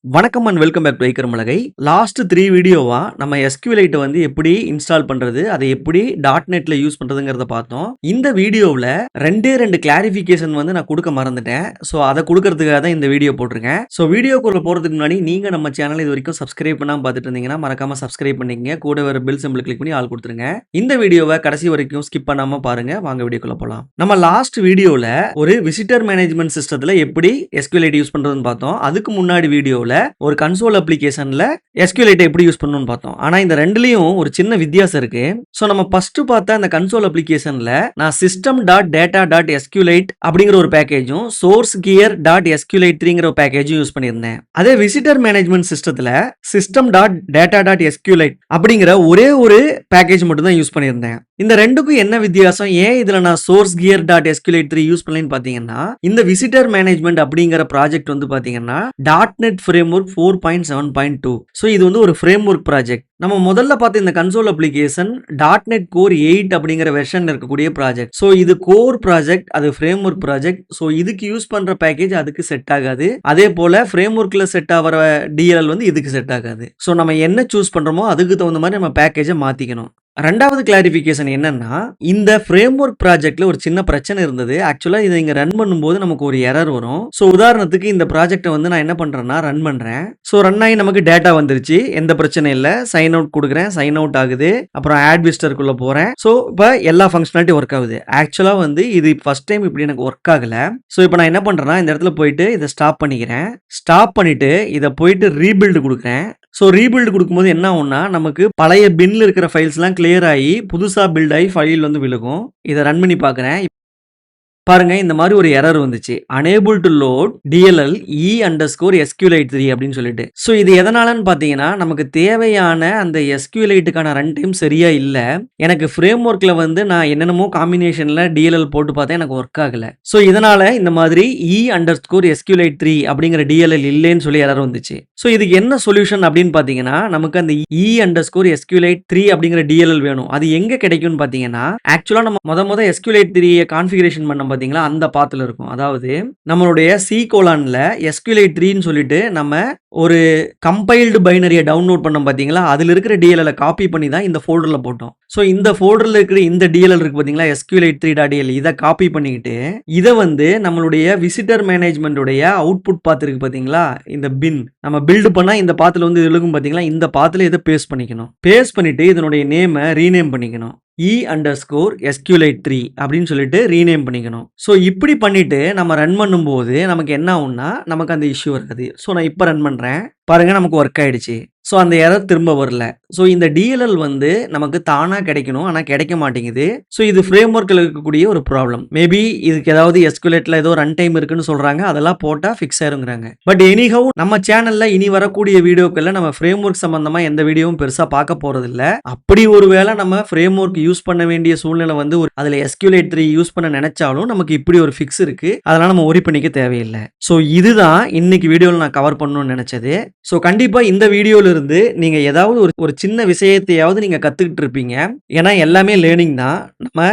வணக்கம் and welcome back to ஐக்கரமலகை. Last 3 வீடியோவா நம்ம SQLite வந்து எப்படி இன்ஸ்டால் பண்றது, அதை எப்படி .NETல யூஸ் பண்றதுங்கிறத பார்த்தோம். இந்த வீடியோவுல 2 கிளாரிஃபிகேஷன் வந்து நான் கொடுக்க மறந்துட்டேன். ஸோ அதை கொடுக்கறதுக்காக தான் இந்த வீடியோ போட்டிருக்கேன். ஸோ வீடியோக்குள்ள போறதுக்கு முன்னாடி நீங்க நம்ம சேனல் இது வரைக்கும் சப்ஸ்கிரைப் பண்ணாம பார்த்துட்டு இருந்தீங்கன்னா மறக்காம சப்ஸ்கிரைப் பண்ணிக்கங்க. கூட வர பெல் சிம்பிள் கிளிக் பண்ணி ஆல் கொடுத்துருங்க. இந்த வீடியோவை கடைசி வரைக்கும் ஸ்கிப் பண்ணாம பாருங்க. வாங்க வீடியோக்குள்ள போலாம். நம்ம லாஸ்ட் வீடியோல ஒரு விசிட்டர் மேனேஜ்மெண்ட் சிஸ்டத்துல எப்படி SQLite யூஸ் பண்றதுன்னு பார்த்தோம். அதுக்கு முன்னாடி வீடியோல ஒரு கன்சோல் அப்ளிகேஷன்ல SQLite எப்படி யூஸ் பண்ணணும்னு பார்த்தோம். ஆனா இந்த ரெண்டுலயும் ஒரு சின்ன வித்தியாசம் இருக்கு. சோ நம்ம ஃபர்ஸ்ட் பார்த்த அந்த கன்சோல் அப்ளிகேஷன்ல நான் system.data.sqlite அப்படிங்கிற ஒரு பேக்கேஜும் sourcegear.sqlite3ங்கிற ஒரு பேக்கேஜும் யூஸ் பண்ணியிருந்தேன். அதே விசிட்டர் மேனேஜ்மெண்ட் சிஸ்டத்துல system.data.sqlite அப்படிங்கிற ஒரே ஒரு பேக்கேஜ் மட்டும் தான் யூஸ் பண்ணியிருந்தேன். இந்த ரெண்டுக்கும் என்ன வித்தியாசம், ஏன் இதுல நான் sourcegear.sqlite3 யூஸ் பண்ணலன்னு பாத்தீங்கன்னா, இந்த விசிட்டர் மேனேஜ்மெண்ட் அப்படிங்கிற ப்ராஜெக்ட் வந்து பாத்தீங்கன்னா .NET Framework 4.7.2. ஸோ இது வந்து ஒரு ஃப்ரேம்வொர்க் ப்ராஜெக்ட். நம்ம முதல்ல பார்த்த இந்த கன்சோல் அப்ளிகேஷன் .NET Core 8 அப்படிங்கிற வெர்ஷன் இருக்கக்கூடிய ப்ராஜெக்ட். ஸோ இது கோர் ப்ராஜெக்ட், அது ஃப்ரேம்வொர்க் ப்ராஜெக்ட். ஸோ இதுக்கு யூஸ் பண்ற பேக்கேஜ் அதுக்கு செட் ஆகாது. அதே போல ஃப்ரேம்வொர்க்ல செட் ஆகிற DLL வந்து இதுக்கு செட் ஆகாது. ஸோ நம்ம என்ன சூஸ் பண்றோமோ அதுக்கு தகுந்த மாதிரி நம்ம பேக்கேஜை மாத்திக்கணும். ரெண்டாவது கிளாரிஃபிகேஷன் என்னன்னா, இந்த ஃப்ரேம்வொர்க் ப்ராஜெக்ட்ல ஒரு சின்ன பிரச்சனை இருந்தது. ஆக்சுவலா இதை இங்க ரன் பண்ணும்போது நமக்கு ஒரு எரர் வரும். ஸோ உதாரணத்துக்கு இந்த ப்ராஜெக்ட்டை வந்து நான் என்ன பண்றேன்னா ரன் பண்றேன். ஸோ ரன் ஆகி நமக்கு டேட்டா வந்துருச்சு, எந்த பிரச்சனை இல்லை. சைன் அவுட் கொடுக்குறேன், சைன் அவுட் ஆகுது. அப்புறம் ஆட் விசிட்டருக்குள்ள போறேன். ஸோ இப்போ எல்லா ஃபங்க்ஷனாலிட்டி ஒர்க் ஆகுது. ஆக்சுவலா வந்து இது ஃபர்ஸ்ட் டைம் இப்படி எனக்கு ஒர்க் ஆகல. ஸோ இப்போ நான் என்ன பண்றேன்னா இந்த இடத்துல போயிட்டு இதை ஸ்டாப் பண்ணிக்கிறேன். ஸ்டாப் பண்ணிட்டு இதை போயிட்டு ரீபில்டு கொடுக்குறேன். ஸோ ரீபில்டு கொடுக்கும்போது என்ன ஆகும்னா, நமக்கு பழைய பின்ல இருக்கிற ஃபைல்ஸ்லாம் கிளியர் ஆகி புதுசா பில்ட் ஆகி ஃபைல் வந்து விழுகும். இதை ரன் பண்ணி பார்க்குறேன். பாருங்க, இந்த மாதிரி ஒரு எரர் வந்துச்சு. unable to load DLL E_SQLite3 அப்படின்னு சொல்லிட்டு. ஸோ இது எதனாலன்னு பார்த்தீங்கன்னா, நமக்கு தேவையான அந்த SQLiteக்கான ரன் டைம் சரியா இல்லை. எனக்கு ஃப்ரேம் ஒர்க்ல வந்து நான் என்னென்னமோ காம்பினேஷன்ல DLL போட்டு பார்த்தேன், எனக்கு ஒர்க் ஆகல. ஸோ இதனால இந்த மாதிரி E_SQLite3 அப்படிங்கிற DLL இல்லைன்னு சொல்லி எரர் வந்துச்சு. ஸோ இதுக்கு என்ன சொல்யூஷன் அப்படின்னு பார்த்தீங்கன்னா, நமக்கு அந்த E_SQLite3 அப்படிங்கிற DLL வேணும். அது எங்க கிடைக்கும்னு பார்த்தீங்கன்னா, ஆக்சுவலா நம்ம முத SQLite3 கான்ஃபிகரேஷன் பண்ண பாத்தீங்களா, அந்த பாத்துல இருக்கும். அதாவது நம்மளுடைய C:\\ல SQLite3ன்னு சொல்லிட்டு நம்ம ஒரு கம்பைல்டு பைனரியை டவுன்லோட் பண்ணோம் பாத்தீங்களா, அதுல இருக்கிற DLL காப்பி பண்ணி தான் இந்த ஃபோல்டர்ல போட்டோம். ஸோ இந்த ஃபோல்டர்ல இருக்கிற இந்த DLL இருக்கு பாத்தீங்களா, SQLite3.dll, இதை காப்பி பண்ணிக்கிட்டு இதை வந்து நம்மளுடைய விசிட்டர் மேனேஜ்மெண்ட்டுடைய அவுட்புட் பாத் இருக்கு பாத்தீங்களா, இந்த பின் நம்ம பில்டு பண்ணா இந்த பாத்துல வந்து எழுகும் பாத்தீங்களா, இந்த பாத்துல இதை பேஸ்ட் பண்ணிக்கணும். பேஸ்ட் பண்ணிட்டு இதனுடைய நேமை ரீநேம் பண்ணிக்கணும். E_SQLite3 அப்படின்னு சொல்லிட்டு ரீநேம் பண்ணிக்கணும். ஸோ இப்படி பண்ணிட்டு நம்ம ரன் பண்ணும்போது நமக்கு என்ன ஆகும்னா, நமக்கு அந்த இஷ்யூ வராது. ஸோ நான் இப்போ ரன் பண்றேன், பாருங்க நமக்கு ஒர்க் ஆயிடுச்சு. ஸோ அந்த எரர் திரும்ப வரல. ஸோ இந்த DLL வந்து நமக்கு தானா கிடைக்கணும், ஆனால் கிடைக்க மாட்டேங்குது. ஸோ இது ஃப்ரேம் ஒர்க்கில் இருக்கக்கூடிய ஒரு ப்ராப்ளம். மேபி இதுக்கு ஏதாவது SQLiteல ஏதோ ரன் டைம் இருக்குன்னு சொல்றாங்க, அதெல்லாம் போட்டால் ஃபிக்ஸ் ஆயிருங்கிறாங்க. பட் எனிஹவ் நம்ம சேனல்ல இனி வரக்கூடிய வீடியோக்கள்ல நம்ம ஃப்ரேம் ஒர்க் சம்பந்தமா எந்த வீடியோவும் பெருசா பார்க்க போறது இல்ல. அப்படி ஒருவேளை நம்ம ஃப்ரேம் ஒர்க் யூஸ் பண்ண வேண்டிய சூழ்நிலை வந்து அதுல SQLite3 யூஸ் பண்ண நினைச்சாலும் நமக்கு இப்படி ஒரு ஃபிக்ஸ் இருக்கு. அதெல்லாம் நம்ம ஒரி பண்ணிக்க தேவையில்லை. ஸோ இதுதான் இன்னைக்கு வீடியோவில் நான் கவர் பண்ணணும்னு நினைச்சது. ஸோ கண்டிப்பா இந்த வீடியோல இருந்து நீங்க ஏதாவது ஒரு சின்ன விஷயத்தையாவது நீங்க கத்துக்கிட்டு இருப்பீங்க. ஏன்னா எல்லாமே லேர்னிங் தான். நம்ம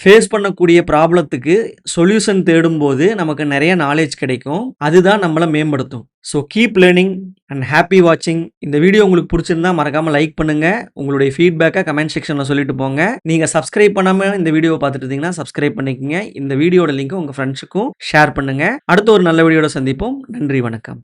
ஃபேஸ் பண்ணக்கூடிய ப்ராப்ளத்துக்கு சொல்யூஷன் தேடும்போது நமக்கு நிறைய நாலேஜ் கிடைக்கும். அதுதான் நம்மளை மேம்படுத்தும். So keep learning and happy வாட்சிங். இந்த வீடியோ உங்களுக்கு பிடிச்சிருந்தா மறக்காம லைக் பண்ணுங்க. உங்களுடைய ஃபீட்பேக்கை கமெண்ட் செக்ஷன்ல சொல்லிட்டு போங்க. நீங்க சப்ஸ்கிரைப் பண்ணாம இந்த வீடியோ பார்த்துட்டு இருந்தீங்கன்னா சப்ஸ்கிரைப் பண்ணிக்கங்க. இந்த வீடியோட லிங்க் உங்க ஃப்ரெண்ட்ஸுக்கும் ஷேர் பண்ணுங்க. அடுத்த ஒரு நல்ல வீடியோட சந்திப்போம். நன்றி, வணக்கம்.